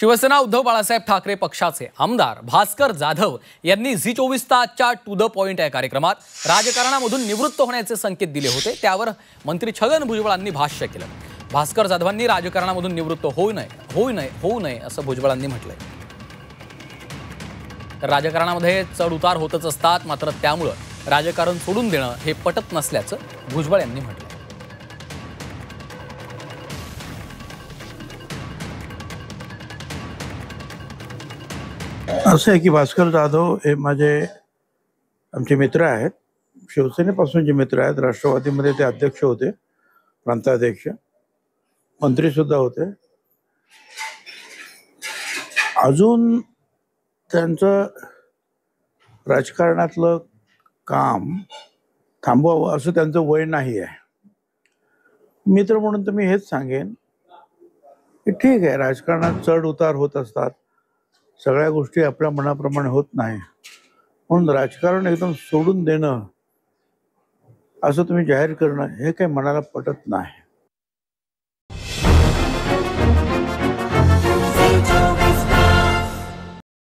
शिवसेना उद्धव बाळासाहेब ठाकरे पक्षाचे आमदार भास्कर जाधव यांनी झी24 तासच्या टू द पॉइंट या कार्यक्रमात राजकारणामधून निवृत्त होण्याचे संकेत दिले होते। त्यावर मंत्री छगन भुजबळांनी भाष्य केलं। भास्कर जाधवांनी राजकारणामधून निवृत्त होऊ नये असं भुजबळांनी म्हटलंय। तर राजकारणामध्ये चढ उतार होतच असतात, मात्र त्यामुळे राजकारण सोडून देणं हे पटत नसल्याचं भुजबळ यांनी म्हटलं। असं आहे की भास्कर जाधव हे आमचे मित्र आहेत। शिवसेनेपासून जे मित्र आहेत, राष्ट्रवादीमध्ये ते अध्यक्ष होते, प्रांताध्यक्ष, मंत्री सुद्धा होते। अजून त्यांचं राजकारणातलं काम थांबवावं असं त्यांचं वय नाही आहे। मित्र म्हणून तर मी हेच सांगेन की ठीक आहे, राजकारणात चढ उतार होत असतात, सगळ्या गोष्टी आपल्या मनाप्रमाणे होत नाही, म्हणून राजकारण एकदम सोडून देणं असं तुम्ही जाहीर करणं हे काही मनाला पटत नाही।